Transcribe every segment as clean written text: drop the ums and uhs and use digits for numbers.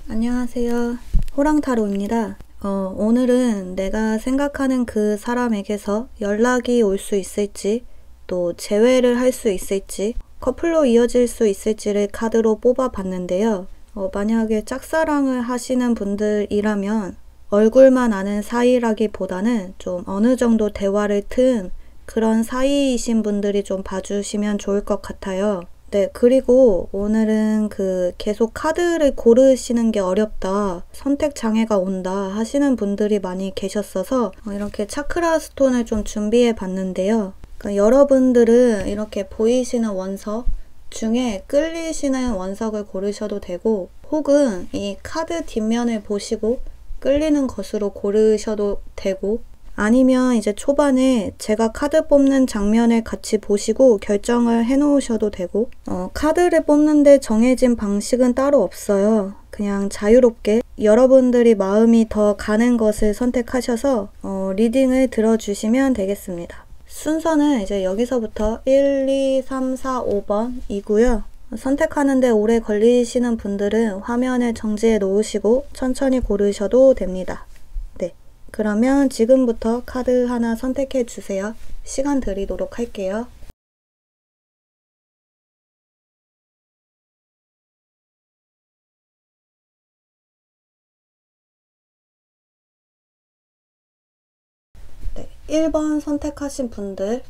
안녕하세요. 호랑타로입니다. 오늘은 내가 생각하는 그 사람에게서 연락이 올 수 있을지, 또 재회를 할 수 있을지, 커플로 이어질 수 있을지를 카드로 뽑아봤는데요. 만약에 짝사랑을 하시는 분들이라면 얼굴만 아는 사이라기보다는 좀 어느 정도 대화를 튼 그런 사이이신 분들이 좀 봐주시면 좋을 것 같아요. 네, 그리고 오늘은 계속 카드를 고르시는 게 어렵다, 선택 장애가 온다 하시는 분들이 많이 계셨어서 이렇게 차크라 스톤을 좀 준비해 봤는데요. 그러니까 여러분들은 이렇게 보이시는 원석 중에 끌리시는 원석을 고르셔도 되고, 혹은 이 카드 뒷면을 보시고 끌리는 것으로 고르셔도 되고, 아니면 이제 초반에 제가 카드 뽑는 장면을 같이 보시고 결정을 해 놓으셔도 되고, 카드를 뽑는데 정해진 방식은 따로 없어요. 그냥 자유롭게 여러분들이 마음이 더 가는 것을 선택하셔서 리딩을 들어주시면 되겠습니다. 순서는 이제 여기서부터 1, 2, 3, 4, 5번이고요. 선택하는데 오래 걸리시는 분들은 화면을 정지해 놓으시고 천천히 고르셔도 됩니다. 네, 그러면 지금부터 카드 하나 선택해 주세요. 시간 드리도록 할게요. 네, 1번 선택하신 분들,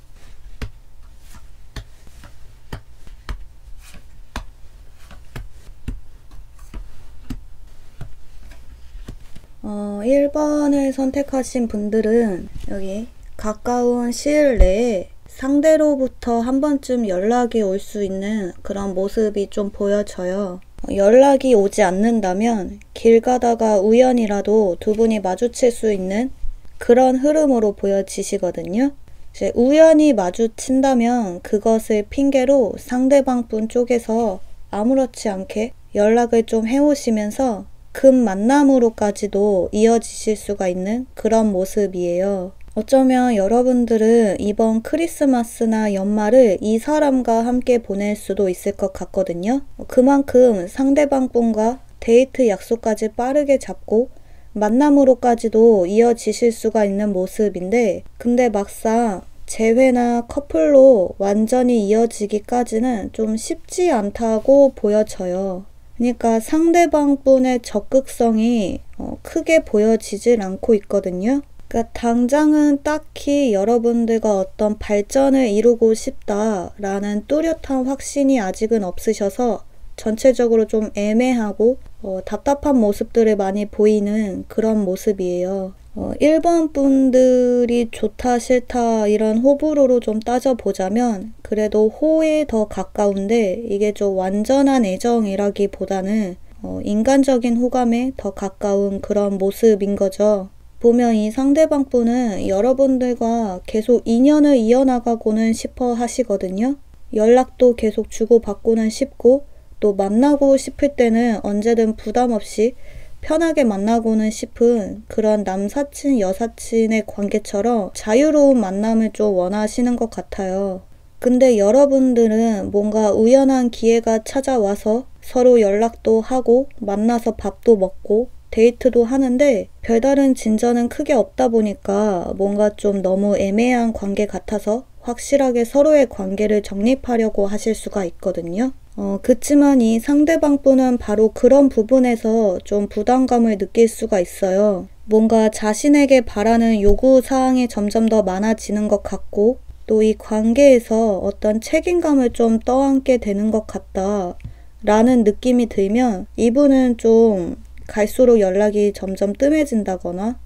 1번을 선택하신 분들은 여기 가까운 시일 내에 상대로부터 한 번쯤 연락이 올 수 있는 그런 모습이 좀 보여져요. 연락이 오지 않는다면 길 가다가 우연이라도 두 분이 마주칠 수 있는 그런 흐름으로 보여지시거든요. 이제 우연히 마주친다면 그것을 핑계로 상대방 분 쪽에서 아무렇지 않게 연락을 좀 해오시면서 급 만남으로까지도 이어지실 수가 있는 그런 모습이에요. 어쩌면 여러분들은 이번 크리스마스나 연말을 이 사람과 함께 보낼 수도 있을 것 같거든요. 그만큼 상대방 분과 데이트 약속까지 빠르게 잡고 만남으로까지도 이어지실 수가 있는 모습인데, 근데 막상 재회나 커플로 완전히 이어지기까지는 좀 쉽지 않다고 보여져요. 그러니까 상대방 분의 적극성이 크게 보여지질 않고 있거든요. 그러니까 당장은 딱히 여러분들과 어떤 발전을 이루고 싶다라는 뚜렷한 확신이 아직은 없으셔서 전체적으로 좀 애매하고 답답한 모습들을 많이 보이는 그런 모습이에요. 1번 분들이 좋다 싫다 이런 호불호로 좀 따져보자면 그래도 호에 더 가까운데, 이게 좀 완전한 애정이라기보다는 인간적인 호감에 더 가까운 그런 모습인 거죠. 보면 이 상대방 분은 여러분들과 계속 인연을 이어나가고는 싶어 하시거든요. 연락도 계속 주고받고는 싶고, 또 만나고 싶을 때는 언제든 부담 없이 편하게 만나고는 싶은 그런 남사친, 여사친의 관계처럼 자유로운 만남을 좀 원하시는 것 같아요. 근데 여러분들은 뭔가 우연한 기회가 찾아와서 서로 연락도 하고 만나서 밥도 먹고 데이트도 하는데 별다른 진전은 크게 없다 보니까 뭔가 좀 너무 애매한 관계 같아서 확실하게 서로의 관계를 정립하려고 하실 수가 있거든요. 그치만 이 상대방 분은 바로 그런 부분에서 좀 부담감을 느낄 수가 있어요. 뭔가 자신에게 바라는 요구사항이 점점 더 많아지는 것 같고, 또 이 관계에서 어떤 책임감을 좀 떠안게 되는 것 같다 라는 느낌이 들면, 이분은 좀 갈수록 연락이 점점 뜸해진다거나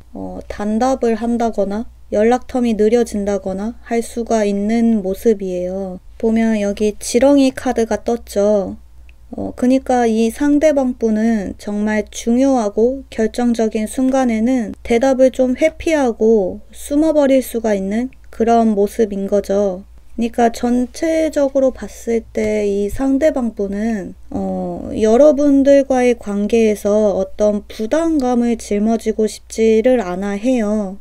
단답을 한다거나 연락텀이 느려진다거나 할 수가 있는 모습이에요. 보면 여기 지렁이 카드가 떴죠. 그러니까 이 상대방 분은 정말 중요하고 결정적인 순간에는 대답을 좀 회피하고 숨어버릴 수가 있는 그런 모습인 거죠. 그러니까 전체적으로 봤을 때 이 상대방 분은 여러분들과의 관계에서 어떤 부담감을 짊어지고 싶지를 않아 해요.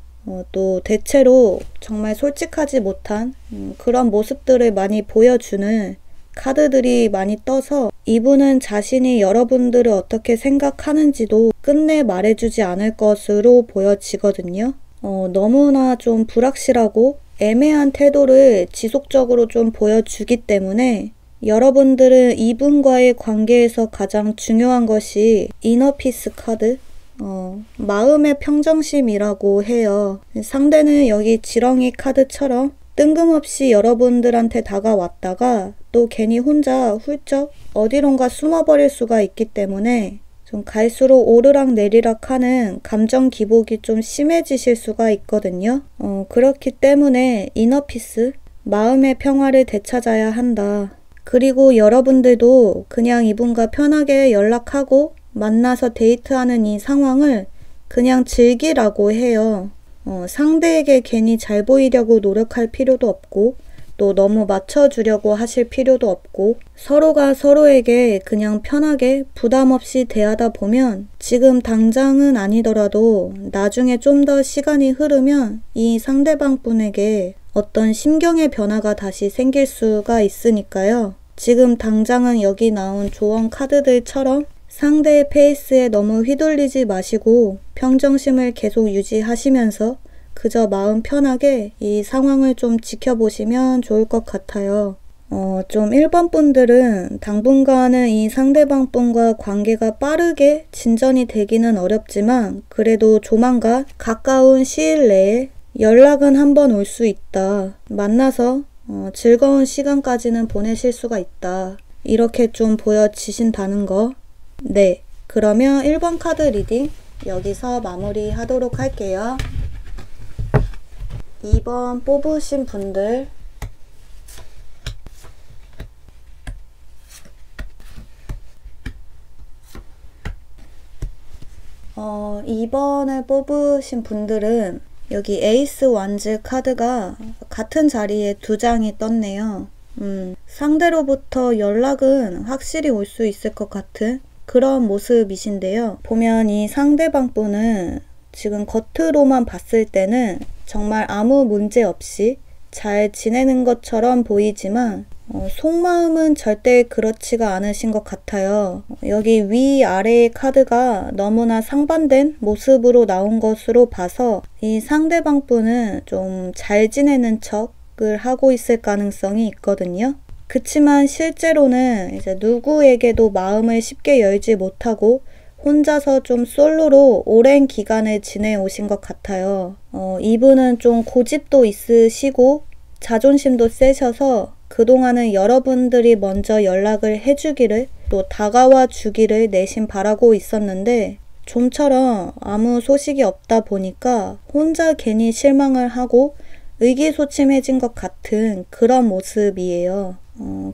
또 대체로 정말 솔직하지 못한 그런 모습들을 많이 보여주는 카드들이 많이 떠서 이분은 자신이 여러분들을 어떻게 생각하는지도 끝내 말해주지 않을 것으로 보여지거든요. 너무나 좀 불확실하고 애매한 태도를 지속적으로 좀 보여주기 때문에 여러분들은 이분과의 관계에서 가장 중요한 것이 이너피스 카드, 마음의 평정심이라고 해요. 상대는 여기 지렁이 카드처럼 뜬금없이 여러분들한테 다가왔다가 또 괜히 혼자 훌쩍 어디론가 숨어버릴 수가 있기 때문에 좀 갈수록 오르락 내리락 하는 감정 기복이 좀 심해지실 수가 있거든요. 그렇기 때문에 이너피스, 마음의 평화를 되찾아야 한다. 그리고 여러분들도 그냥 이분과 편하게 연락하고 만나서 데이트하는 이 상황을 그냥 즐기라고 해요. 상대에게 괜히 잘 보이려고 노력할 필요도 없고 또 너무 맞춰주려고 하실 필요도 없고 서로가 서로에게 그냥 편하게 부담 없이 대하다 보면 지금 당장은 아니더라도 나중에 좀 더 시간이 흐르면 이 상대방 분에게 어떤 심경의 변화가 다시 생길 수가 있으니까요. 지금 당장은 여기 나온 조언 카드들처럼 상대의 페이스에 너무 휘둘리지 마시고 평정심을 계속 유지하시면서 그저 마음 편하게 이 상황을 좀 지켜보시면 좋을 것 같아요. 좀 1번 분들은 당분간은 이 상대방 분과 관계가 빠르게 진전이 되기는 어렵지만 그래도 조만간 가까운 시일 내에 연락은 한번 올 수 있다. 만나서 즐거운 시간까지는 보내실 수가 있다. 이렇게 좀 보여지신다는 거. 네, 그러면 1번 카드 리딩 여기서 마무리 하도록 할게요. 2번 뽑으신 분들 2번을 뽑으신 분들은 여기 에이스 완즈 카드가 같은 자리에 2장이 떴네요. 상대로부터 연락은 확실히 올 수 있을 것 같은 그런 모습이신데요. 보면 이 상대방 분은 지금 겉으로만 봤을 때는 정말 아무 문제 없이 잘 지내는 것처럼 보이지만 속마음은 절대 그렇지가 않으신 것 같아요. 여기 위아래의 카드가 너무나 상반된 모습으로 나온 것으로 봐서 이 상대방 분은 좀 잘 지내는 척을 하고 있을 가능성이 있거든요. 그치만 실제로는 이제 누구에게도 마음을 쉽게 열지 못하고 혼자서 좀 솔로로 오랜 기간을 지내오신 것 같아요. 이분은 좀 고집도 있으시고 자존심도 세셔서 그동안은 여러분들이 먼저 연락을 해주기를 또 다가와 주기를 내심 바라고 있었는데 좀처럼 아무 소식이 없다 보니까 혼자 괜히 실망을 하고 의기소침해진 것 같은 그런 모습이에요.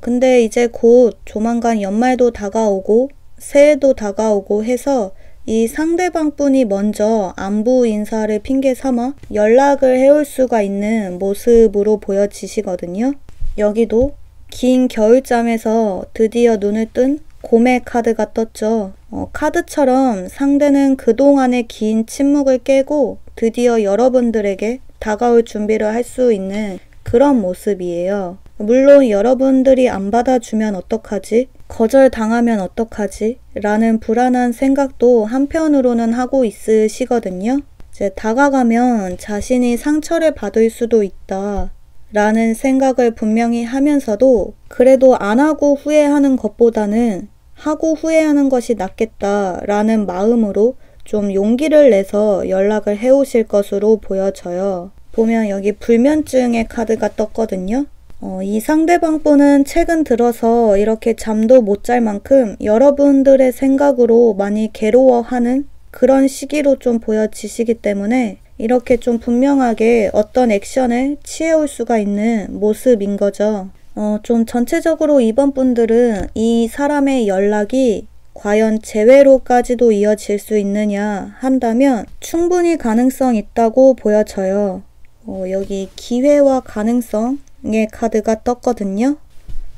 근데 이제 곧 조만간 연말도 다가오고 새해도 다가오고 해서 이 상대방 분이 먼저 안부 인사를 핑계 삼아 연락을 해올 수가 있는 모습으로 보여지시거든요. 여기도 긴 겨울잠에서 드디어 눈을 뜬 곰의 카드가 떴죠. 카드처럼 상대는 그동안의 긴 침묵을 깨고 드디어 여러분들에게 다가올 준비를 할 수 있는 그런 모습이에요. 물론 여러분들이 안 받아주면 어떡하지? 거절당하면 어떡하지? 라는 불안한 생각도 한편으로는 하고 있으시거든요. 이제 다가가면 자신이 상처를 받을 수도 있다. 라는 생각을 분명히 하면서도 그래도 안 하고 후회하는 것보다는 하고 후회하는 것이 낫겠다 라는 마음으로 좀 용기를 내서 연락을 해오실 것으로 보여져요. 보면 여기 불면증의 카드가 떴거든요. 이 상대방 분은 최근 들어서 이렇게 잠도 못 잘 만큼 여러분들의 생각으로 많이 괴로워하는 그런 시기로 좀 보여지시기 때문에 이렇게 좀 분명하게 어떤 액션을 취해올 수가 있는 모습인 거죠. 좀 전체적으로 이번 분들은 이 사람의 연락이 과연 재회로까지도 이어질 수 있느냐 한다면 충분히 가능성 있다고 보여져요. 여기 기회와 가능성의 카드가 떴거든요.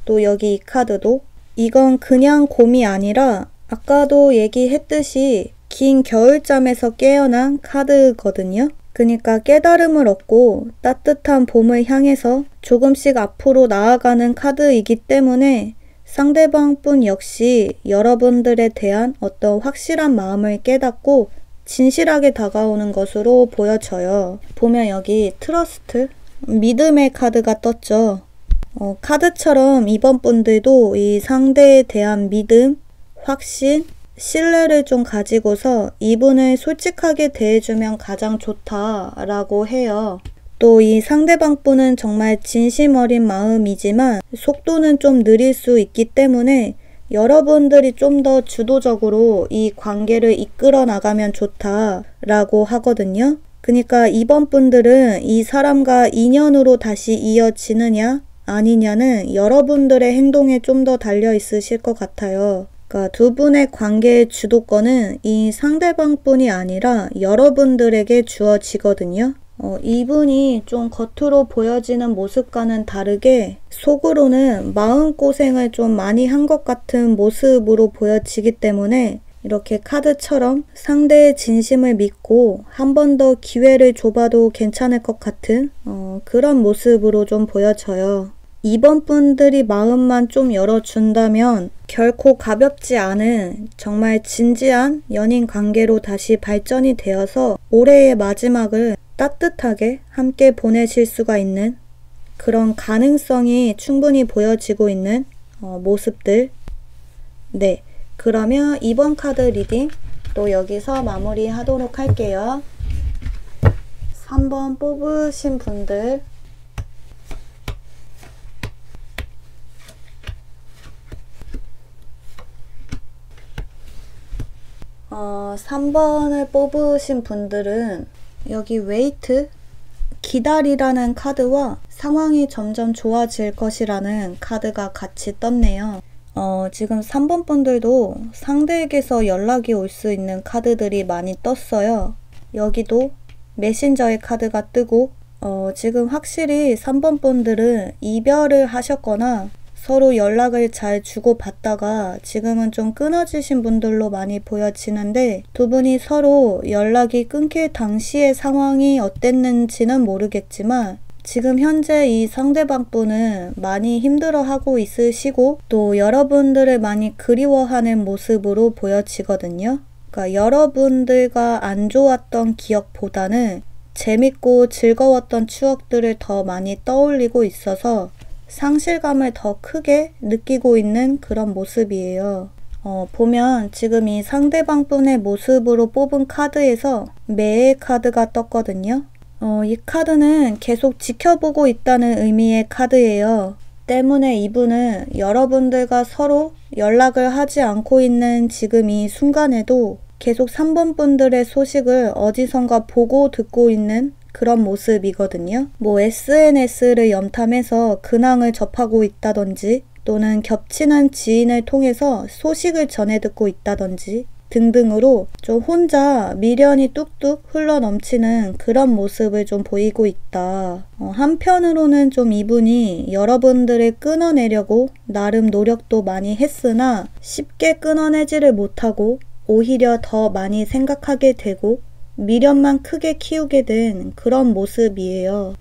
또 여기 이 카드도 이건 그냥 곰이 아니라 아까도 얘기했듯이 긴 겨울잠에서 깨어난 카드거든요. 그러니까 깨달음을 얻고 따뜻한 봄을 향해서 조금씩 앞으로 나아가는 카드이기 때문에 상대방분 역시 여러분들에 대한 어떤 확실한 마음을 깨닫고 진실하게 다가오는 것으로 보여져요. 보면 여기 트러스트, 믿음의 카드가 떴죠. 카드처럼 이번 분들도 이 상대에 대한 믿음, 확신, 신뢰를 좀 가지고서 이분을 솔직하게 대해주면 가장 좋다라고 해요. 또 이 상대방 분은 정말 진심 어린 마음이지만 속도는 좀 느릴 수 있기 때문에 여러분들이 좀 더 주도적으로 이 관계를 이끌어 나가면 좋다라고 하거든요. 그러니까 이번 분들은 이 사람과 인연으로 다시 이어지느냐 아니냐는 여러분들의 행동에 좀 더 달려 있으실 것 같아요. 그러니까 두 분의 관계의 주도권은 이 상대방 뿐이 아니라 여러분들에게 주어지거든요. 이분이 좀 겉으로 보여지는 모습과는 다르게 속으로는 마음고생을 좀 많이 한 것 같은 모습으로 보여지기 때문에 이렇게 카드처럼 상대의 진심을 믿고 한 번 더 기회를 줘봐도 괜찮을 것 같은 그런 모습으로 좀 보여져요. 이번 분들이 마음만 좀 열어준다면 결코 가볍지 않은 정말 진지한 연인 관계로 다시 발전이 되어서 올해의 마지막을 따뜻하게 함께 보내실 수가 있는 그런 가능성이 충분히 보여지고 있는 모습들. 네, 그러면 이번 카드 리딩 또 여기서 마무리하도록 할게요. 3번 뽑으신 분들 3번을 뽑으신 분들은 여기 웨이트, 기다리라는 카드와 상황이 점점 좋아질 것이라는 카드가 같이 떴네요. 지금 3번 분들도 상대에게서 연락이 올 수 있는 카드들이 많이 떴어요. 여기도 메신저의 카드가 뜨고 지금 확실히 3번 분들은 이별을 하셨거나 서로 연락을 잘 주고받다가 지금은 좀 끊어지신 분들로 많이 보여지는데 두 분이 서로 연락이 끊길 당시의 상황이 어땠는지는 모르겠지만 지금 현재 이 상대방 분은 많이 힘들어하고 있으시고 또 여러분들을 많이 그리워하는 모습으로 보여지거든요. 그러니까 여러분들과 안 좋았던 기억보다는 재밌고 즐거웠던 추억들을 더 많이 떠올리고 있어서 상실감을 더 크게 느끼고 있는 그런 모습이에요. 보면 지금 이 상대방 분의 모습으로 뽑은 카드에서 매의 카드가 떴거든요. 이 카드는 계속 지켜보고 있다는 의미의 카드예요. 때문에 이분은 여러분들과 서로 연락을 하지 않고 있는 지금 이 순간에도 계속 3번 분들의 소식을 어디선가 보고 듣고 있는 그런 모습이거든요. 뭐 SNS를 염탐해서 근황을 접하고 있다든지 또는 겹치는 지인을 통해서 소식을 전해 듣고 있다든지 등등으로 좀 혼자 미련이 뚝뚝 흘러넘치는 그런 모습을 좀 보이고 있다. 한편으로는 좀 이분이 여러분들을 끊어내려고 나름 노력도 많이 했으나 쉽게 끊어내지를 못하고 오히려 더 많이 생각하게 되고 미련만 크게 키우게 된 그런 모습이에요.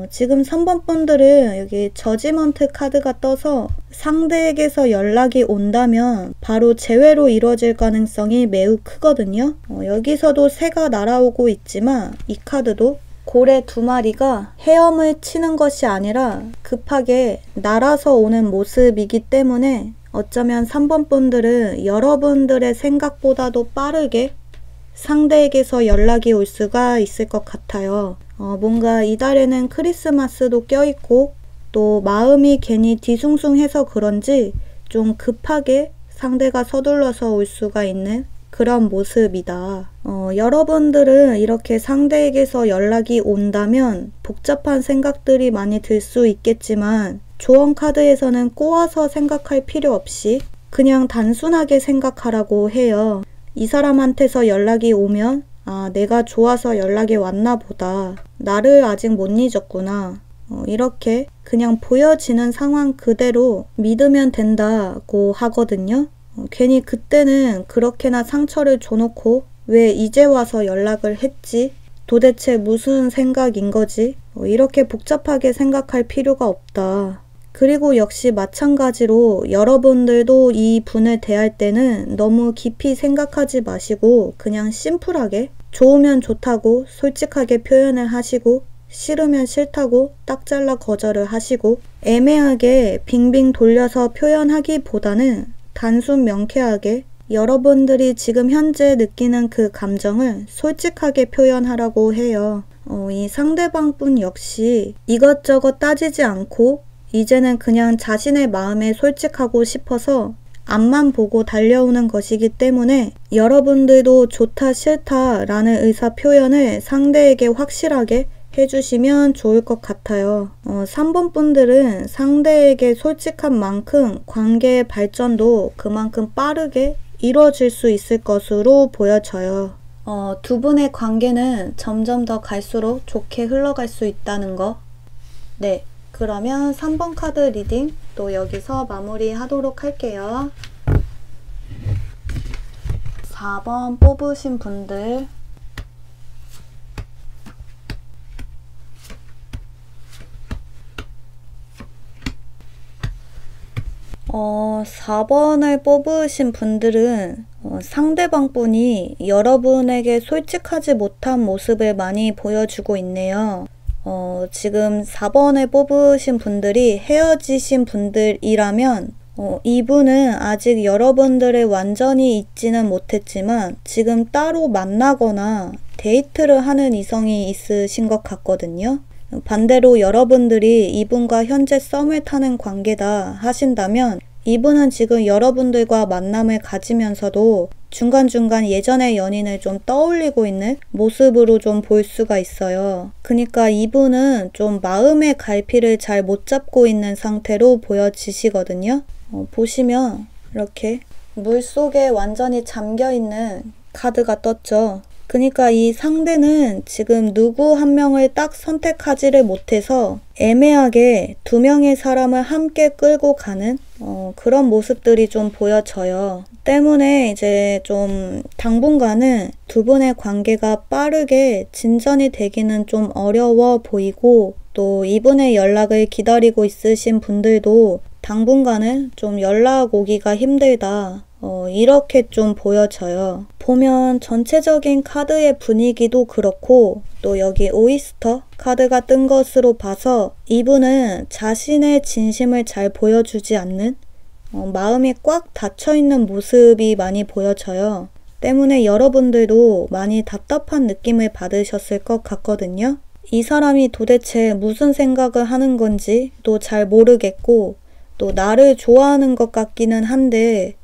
지금 3번 분들은 여기 저지먼트 카드가 떠서 상대에게서 연락이 온다면 바로 재회로 이루어질 가능성이 매우 크거든요. 여기서도 새가 날아오고 있지만 이 카드도 고래 2마리가 헤엄을 치는 것이 아니라 급하게 날아서 오는 모습이기 때문에 어쩌면 3번 분들은 여러분들의 생각보다도 빠르게 상대에게서 연락이 올 수가 있을 것 같아요. 뭔가 이달에는 크리스마스도 껴있고 또 마음이 괜히 뒤숭숭해서 그런지 좀 급하게 상대가 서둘러서 올 수가 있는 그런 모습이다. 여러분들은 이렇게 상대에게서 연락이 온다면 복잡한 생각들이 많이 들 수 있겠지만 조언 카드에서는 꼬아서 생각할 필요 없이 그냥 단순하게 생각하라고 해요. 이 사람한테서 연락이 오면 아, 내가 좋아서 연락이 왔나 보다. 나를 아직 못 잊었구나. 이렇게 그냥 보여지는 상황 그대로 믿으면 된다고 하거든요. 괜히 그때는 그렇게나 상처를 줘놓고 왜 이제 와서 연락을 했지? 도대체 무슨 생각인 거지? 이렇게 복잡하게 생각할 필요가 없다. 그리고 역시 마찬가지로 여러분들도 이 분을 대할 때는 너무 깊이 생각하지 마시고 그냥 심플하게 좋으면 좋다고 솔직하게 표현을 하시고 싫으면 싫다고 딱 잘라 거절을 하시고 애매하게 빙빙 돌려서 표현하기보다는 단순 명쾌하게 여러분들이 지금 현재 느끼는 그 감정을 솔직하게 표현하라고 해요. 이 상대방분 역시 이것저것 따지지 않고 이제는 그냥 자신의 마음에 솔직하고 싶어서 앞만 보고 달려오는 것이기 때문에 여러분들도 좋다 싫다 라는 의사 표현을 상대에게 확실하게 해주시면 좋을 것 같아요. 3번 분들은 상대에게 솔직한 만큼 관계의 발전도 그만큼 빠르게 이루어질 수 있을 것으로 보여져요. 두 분의 관계는 점점 더 갈수록 좋게 흘러갈 수 있다는 거. 네, 그러면 3번 카드 리딩 또 여기서 마무리하도록 할게요. 4번 뽑으신 분들 4번을 뽑으신 분들은 상대방 분이 여러분에게 솔직하지 못한 모습을 많이 보여주고 있네요. 지금 4번을 뽑으신 분들이 헤어지신 분들이라면 이분은 아직 여러분들을 완전히 잊지는 못했지만 지금 따로 만나거나 데이트를 하는 이성이 있으신 것 같거든요. 반대로 여러분들이 이분과 현재 썸을 타는 관계다 하신다면 이분은 지금 여러분들과 만남을 가지면서도 중간중간 예전의 연인을 좀 떠올리고 있는 모습으로 좀 볼 수가 있어요. 그러니까 이분은 좀 마음의 갈피를 잘 못 잡고 있는 상태로 보여지시거든요. 보시면 이렇게 물속에 완전히 잠겨있는 카드가 떴죠. 그러니까 이 상대는 지금 누구 한 명을 딱 선택하지를 못해서 애매하게 두 명의 사람을 함께 끌고 가는 그런 모습들이 좀 보여져요. 때문에 이제 좀 당분간은 두 분의 관계가 빠르게 진전이 되기는 좀 어려워 보이고 또 이분의 연락을 기다리고 있으신 분들도 당분간은 좀 연락 오기가 힘들다. 이렇게 좀 보여져요. 보면 전체적인 카드의 분위기도 그렇고 또 여기 오이스터 카드가 뜬 것으로 봐서 이분은 자신의 진심을 잘 보여주지 않는 마음이 꽉 닫혀있는 모습이 많이 보여져요. 때문에 여러분들도 많이 답답한 느낌을 받으셨을 것 같거든요. 이 사람이 도대체 무슨 생각을 하는 건지 또 잘 모르겠고 또 나를 좋아하는 것 같기는 한데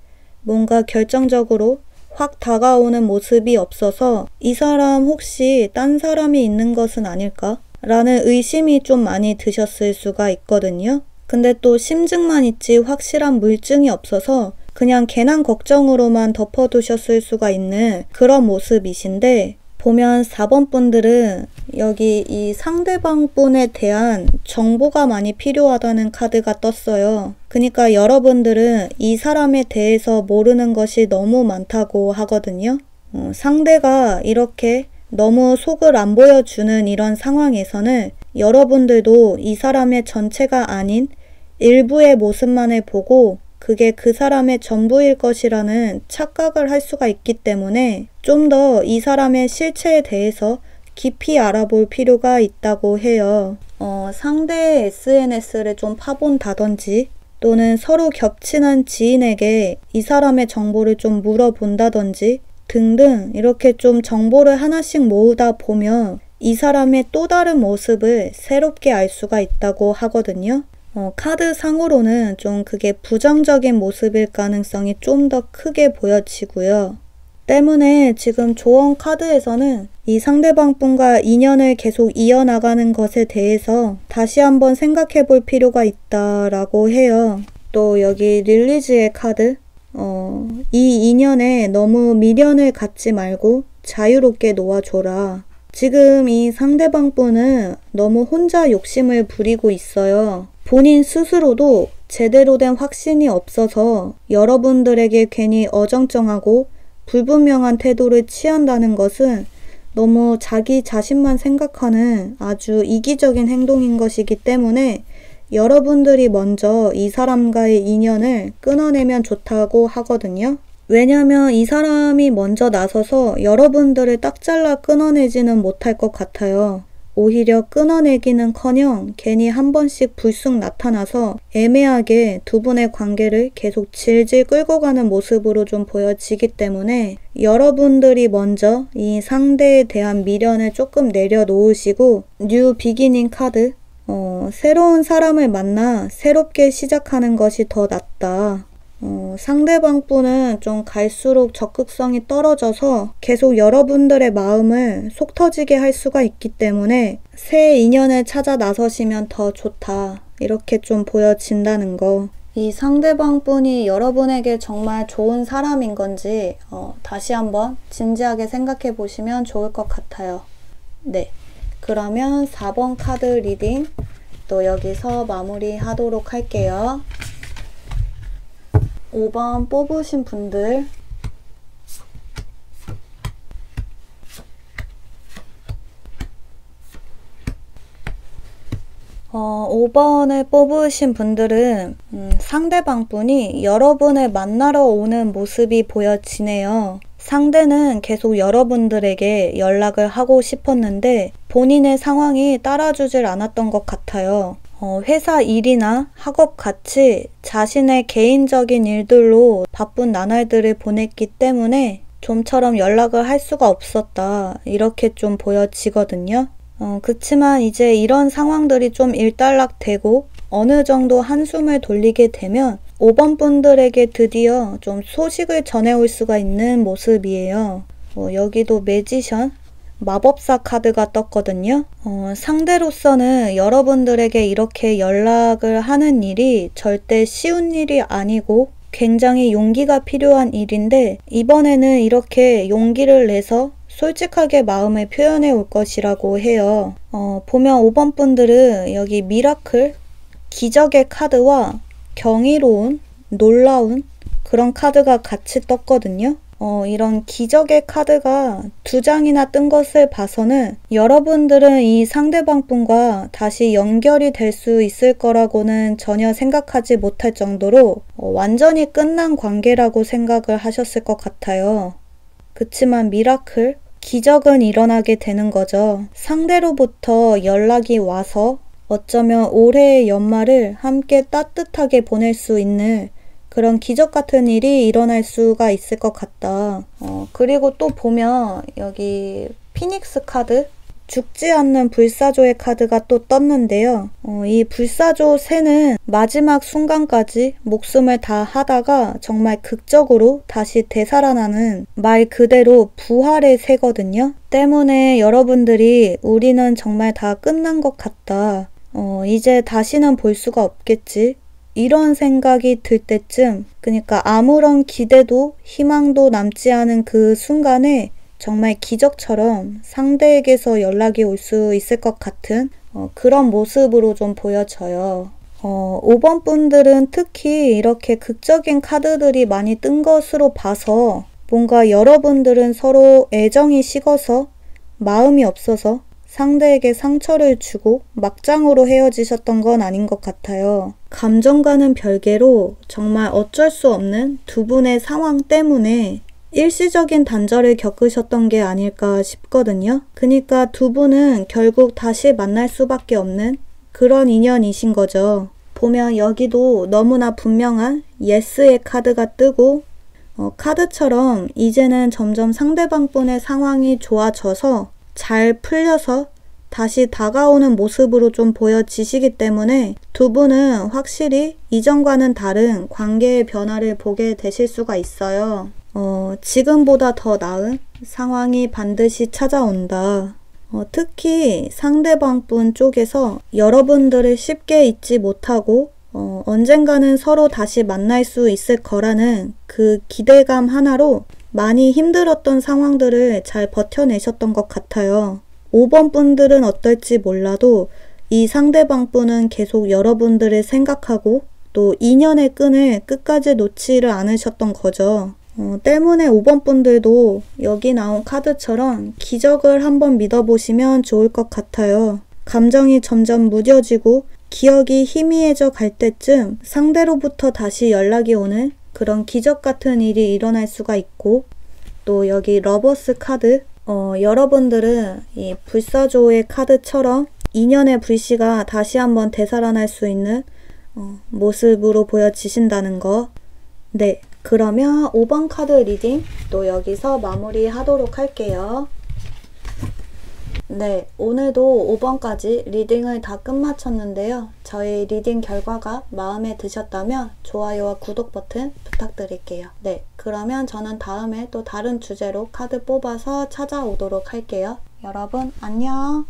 뭔가 결정적으로 확 다가오는 모습이 없어서 이 사람 혹시 딴 사람이 있는 것은 아닐까? 라는 의심이 좀 많이 드셨을 수가 있거든요. 근데 또 심증만 있지 확실한 물증이 없어서 그냥 괜한 걱정으로만 덮어두셨을 수가 있는 그런 모습이신데 보면 4번 분들은 여기 이 상대방 분에 대한 정보가 많이 필요하다는 카드가 떴어요. 그러니까 여러분들은 이 사람에 대해서 모르는 것이 너무 많다고 하거든요. 상대가 이렇게 너무 속을 안 보여주는 이런 상황에서는 여러분들도 이 사람의 전체가 아닌 일부의 모습만을 보고 그게 그 사람의 전부일 것이라는 착각을 할 수가 있기 때문에 좀 더 이 사람의 실체에 대해서 깊이 알아볼 필요가 있다고 해요. 상대의 SNS를 좀 파본다든지 또는 서로 겹치는 지인에게 이 사람의 정보를 좀 물어본다든지 등등 이렇게 좀 정보를 하나씩 모으다 보면 이 사람의 또 다른 모습을 새롭게 알 수가 있다고 하거든요. 카드 상으로는 좀 그게 부정적인 모습일 가능성이 좀 더 크게 보여지고요. 때문에 지금 조언 카드에서는 이 상대방 분과 인연을 계속 이어나가는 것에 대해서 다시 한번 생각해 볼 필요가 있다라고 해요. 또 여기 릴리즈의 카드, 이 인연에 너무 미련을 갖지 말고 자유롭게 놓아줘라. 지금 이 상대방 분은 너무 혼자 욕심을 부리고 있어요. 본인 스스로도 제대로 된 확신이 없어서 여러분들에게 괜히 어정쩡하고 불분명한 태도를 취한다는 것은 너무 자기 자신만 생각하는 아주 이기적인 행동인 것이기 때문에 여러분들이 먼저 이 사람과의 인연을 끊어내면 좋다고 하거든요. 왜냐면 이 사람이 먼저 나서서 여러분들을 딱 잘라 끊어내지는 못할 것 같아요. 오히려 끊어내기는커녕 괜히 한 번씩 불쑥 나타나서 애매하게 두 분의 관계를 계속 질질 끌고 가는 모습으로 좀 보여지기 때문에 여러분들이 먼저 이 상대에 대한 미련을 조금 내려놓으시고 뉴 비기닝 카드, 새로운 사람을 만나 새롭게 시작하는 것이 더 낫다. 상대방 분은 좀 갈수록 적극성이 떨어져서 계속 여러분들의 마음을 속 터지게 할 수가 있기 때문에 새 인연을 찾아 나서시면 더 좋다. 이렇게 좀 보여진다는 거. 이 상대방 분이 여러분에게 정말 좋은 사람인 건지 다시 한번 진지하게 생각해 보시면 좋을 것 같아요. 네, 그러면 4번 카드 리딩 또 여기서 마무리하도록 할게요. 5번 뽑으신 분들 5번을 뽑으신 분들은 상대방 분이 여러분을 만나러 오는 모습이 보여지네요. 상대는 계속 여러분들에게 연락을 하고 싶었는데 본인의 상황이 따라주질 않았던 것 같아요. 회사 일이나 학업 같이 자신의 개인적인 일들로 바쁜 나날들을 보냈기 때문에 좀처럼 연락을 할 수가 없었다. 이렇게 좀 보여지거든요. 그치만 이제 이런 상황들이 좀 일단락되고 어느 정도 한숨을 돌리게 되면 5번 분들에게 드디어 좀 소식을 전해올 수가 있는 모습이에요. 여기도 매지션, 마법사 카드가 떴거든요. 상대로서는 여러분들에게 이렇게 연락을 하는 일이 절대 쉬운 일이 아니고 굉장히 용기가 필요한 일인데 이번에는 이렇게 용기를 내서 솔직하게 마음을 표현해 올 것이라고 해요. 보면 5번 분들은 여기 미라클, 기적의 카드와 경이로운, 놀라운 그런 카드가 같이 떴거든요. 이런 기적의 카드가 2장이나 뜬 것을 봐서는 여러분들은 이 상대방 분과 다시 연결이 될 수 있을 거라고는 전혀 생각하지 못할 정도로 완전히 끝난 관계라고 생각을 하셨을 것 같아요. 그치만 미라클, 기적은 일어나게 되는 거죠. 상대로부터 연락이 와서 어쩌면 올해의 연말을 함께 따뜻하게 보낼 수 있는 그런 기적 같은 일이 일어날 수가 있을 것 같다. 그리고 또 보면 여기 피닉스 카드, 죽지 않는 불사조의 카드가 또 떴는데요. 이 불사조 새는 마지막 순간까지 목숨을 다하다가 정말 극적으로 다시 되살아나는 말 그대로 부활의 새거든요. 때문에 여러분들이 우리는 정말 다 끝난 것 같다. 이제 다시는 볼 수가 없겠지. 이런 생각이 들 때쯤, 그러니까 아무런 기대도 희망도 남지 않은 그 순간에 정말 기적처럼 상대에게서 연락이 올 수 있을 것 같은 그런 모습으로 좀 보여져요. 5번 분들은 특히 이렇게 극적인 카드들이 많이 뜬 것으로 봐서 뭔가 여러분들은 서로 애정이 식어서 마음이 없어서 상대에게 상처를 주고 막장으로 헤어지셨던 건 아닌 것 같아요. 감정과는 별개로 정말 어쩔 수 없는 두 분의 상황 때문에 일시적인 단절을 겪으셨던 게 아닐까 싶거든요. 그러니까 두 분은 결국 다시 만날 수밖에 없는 그런 인연이신 거죠. 보면 여기도 너무나 분명한 예스의 카드가 뜨고 카드처럼 이제는 점점 상대방 분의 상황이 좋아져서 잘 풀려서 다시 다가오는 모습으로 좀 보여지시기 때문에 두 분은 확실히 이전과는 다른 관계의 변화를 보게 되실 수가 있어요. 지금보다 더 나은 상황이 반드시 찾아온다. 특히 상대방 분 쪽에서 여러분들을 쉽게 잊지 못하고 언젠가는 서로 다시 만날 수 있을 거라는 그 기대감 하나로 많이 힘들었던 상황들을 잘 버텨내셨던 것 같아요. 5번 분들은 어떨지 몰라도 이 상대방 분은 계속 여러분들을 생각하고 또 인연의 끈을 끝까지 놓지를 않으셨던 거죠. 때문에 5번 분들도 여기 나온 카드처럼 기적을 한번 믿어보시면 좋을 것 같아요. 감정이 점점 무뎌지고 기억이 희미해져 갈 때쯤 상대로부터 다시 연락이 오는 그런 기적 같은 일이 일어날 수가 있고, 또 여기 러버스 카드, 여러분들은 이 불사조의 카드처럼 인연의 불씨가 다시 한번 되살아날 수 있는 모습으로 보여지신다는 거. 네, 그러면 5번 카드 리딩 또 여기서 마무리하도록 할게요. 네, 오늘도 5번까지 리딩을 다 끝마쳤는데요. 저희 리딩 결과가 마음에 드셨다면 좋아요와 구독 버튼 부탁드릴게요. 네, 그러면 저는 다음에 또 다른 주제로 카드 뽑아서 찾아오도록 할게요. 여러분, 안녕!